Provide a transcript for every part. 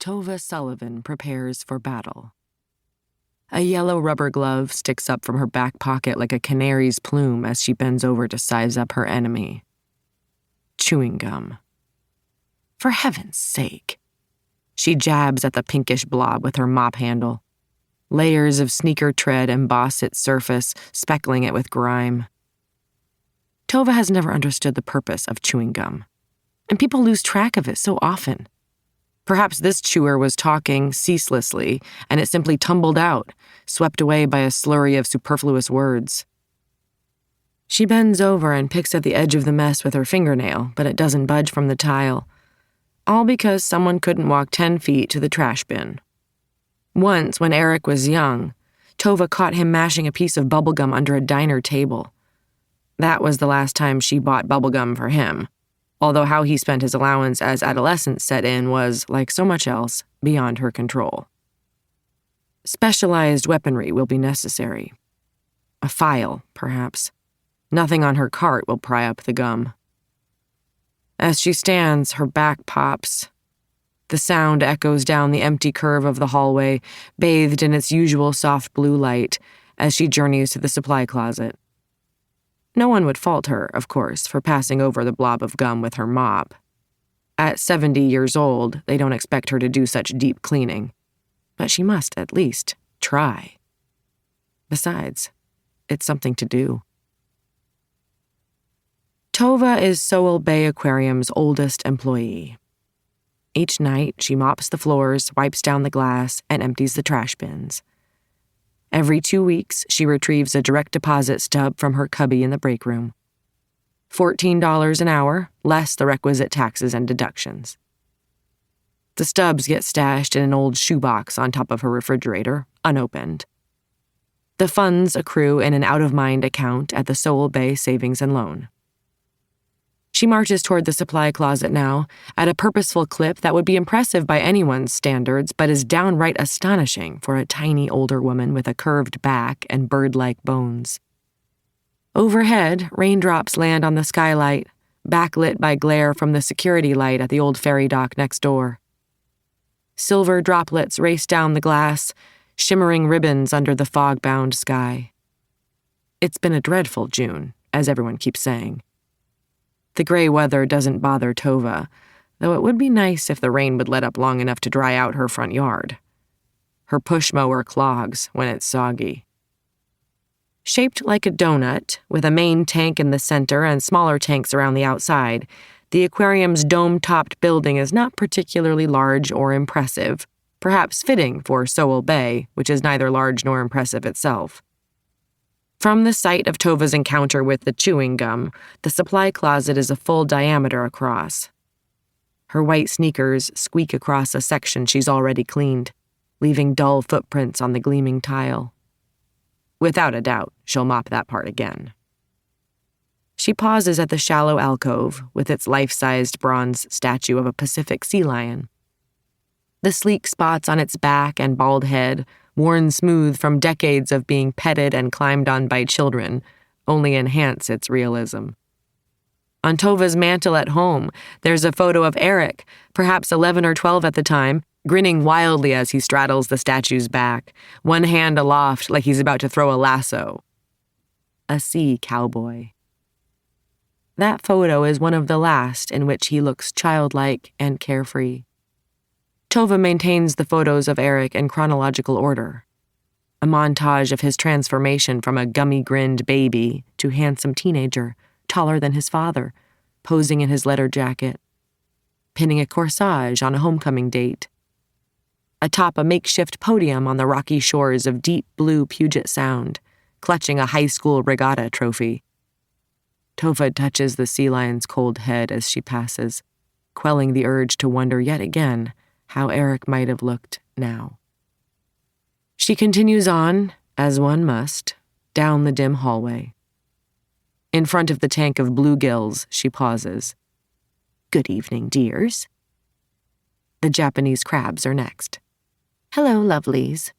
Tova Sullivan prepares for battle. A yellow rubber glove sticks up from her back pocket like a canary's plume as she bends over to size up her enemy. Chewing gum. For heaven's sake. She jabs at the pinkish blob with her mop handle. Layers of sneaker tread emboss its surface, speckling it with grime. Tova has never understood the purpose of chewing gum, and people lose track of it so often. Perhaps this chewer was talking ceaselessly, and it simply tumbled out, swept away by a slurry of superfluous words. She bends over and picks at the edge of the mess with her fingernail, but it doesn't budge from the tile. All because someone couldn't walk 10 feet to the trash bin. Once, when Eric was young, Tova caught him mashing a piece of bubblegum under a diner table. That was the last time she bought bubblegum for him, although how he spent his allowance as adolescence set in was, like so much else, beyond her control. Specialized weaponry will be necessary. A file, perhaps. Nothing on her cart will pry up the gum. As she stands, her back pops. The sound echoes down the empty curve of the hallway, bathed in its usual soft blue light, as she journeys to the supply closet. No one would fault her, of course, for passing over the blob of gum with her mop. At 70 years old, they don't expect her to do such deep cleaning. But she must, at least, try. Besides, it's something to do. Tova is Sowell Bay Aquarium's oldest employee. Each night, she mops the floors, wipes down the glass, and empties the trash bins. Every 2 weeks, she retrieves a direct deposit stub from her cubby in the break room. $14 an hour, less the requisite taxes and deductions. The stubs get stashed in an old shoebox on top of her refrigerator, unopened. The funds accrue in an out-of-mind account at the Sowell Bay Savings and Loan. She marches toward the supply closet now, at a purposeful clip that would be impressive by anyone's standards, but is downright astonishing for a tiny older woman with a curved back and bird-like bones. Overhead, raindrops land on the skylight, backlit by glare from the security light at the old ferry dock next door. Silver droplets race down the glass, shimmering ribbons under the fog-bound sky. It's been a dreadful June, as everyone keeps saying. The gray weather doesn't bother Tova, though it would be nice if the rain would let up long enough to dry out her front yard. Her push mower clogs when it's soggy. Shaped like a donut, with a main tank in the center and smaller tanks around the outside, the aquarium's dome-topped building is not particularly large or impressive, perhaps fitting for Sowell Bay, which is neither large nor impressive itself. From the site of Tova's encounter with the chewing gum, the supply closet is a full diameter across. Her white sneakers squeak across a section she's already cleaned, leaving dull footprints on the gleaming tile. Without a doubt, she'll mop that part again. She pauses at the shallow alcove with its life-sized bronze statue of a Pacific sea lion. The sleek spots on its back and bald head, worn smooth from decades of being petted and climbed on by children, only enhance its realism. On Tova's mantel at home, there's a photo of Eric, perhaps 11 or 12 at the time, grinning wildly as he straddles the statue's back, one hand aloft like he's about to throw a lasso. A sea cowboy. That photo is one of the last in which he looks childlike and carefree. Tova maintains the photos of Eric in chronological order. A montage of his transformation from a gummy-grinned baby to handsome teenager, taller than his father, posing in his leather jacket, pinning a corsage on a homecoming date, atop a makeshift podium on the rocky shores of deep blue Puget Sound, clutching a high school regatta trophy. Tova touches the sea lion's cold head as she passes, quelling the urge to wonder yet again how Eric might have looked now. She continues on, as one must, down the dim hallway. In front of the tank of bluegills, she pauses. "Good evening, dears." The Japanese crabs are next. "Hello, lovelies."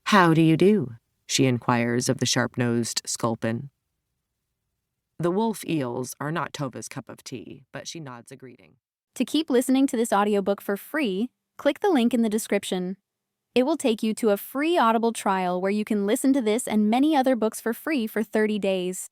"How do you do?" she inquires of the sharp-nosed sculpin. The wolf eels are not Tova's cup of tea, but she nods a greeting. To keep listening to this audiobook for free, Click the link in the description. It will take you to a free Audible trial where you can listen to this and many other books for free for 30 days.